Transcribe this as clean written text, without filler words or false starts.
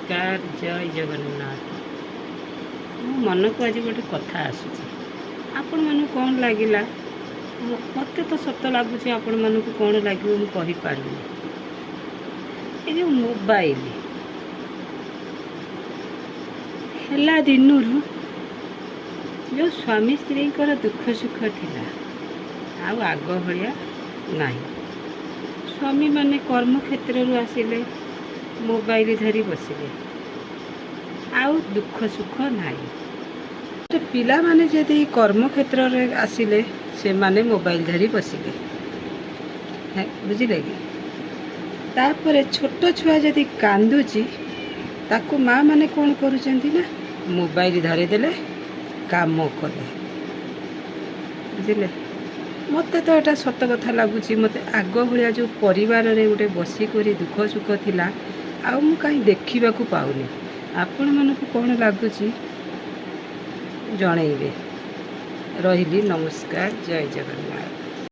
नमस्कार जय जगन्नाथ। मो मन को आज गोटे कथा आसूँ आपण मानू कौन लगिला मत तो सत लगुच आपण मानू कौन लगे मुझे पारूनी। ये जो मोबाइल है दिन जो स्वामी स्त्री दुख सुख थिला आउ आग भाया नहीं। स्वामी माने कर्म क्षेत्र आसिले मोबाइल धरी बसिले आउ दुख सुख नहीं। पिला माने जदि कर्म क्षेत्र रे आसिले से माने मोबाइल धरी बसिले बुझिले कि तापर छोट छुआ जदि कांदुची ताकू माँ माने कौन करुचंती ना मोबाइल धरी देले काम कले बुझिले। मत तो यहाँ सत कथा लगुच मत आग भाया जो परिवार रे गोटे बसिक दुख सुख थिला आउ मु कहीं देखा पाऊनी। आपण मानक कौन लगुच जनइबे। रही नमस्कार जय जगन्नाथ।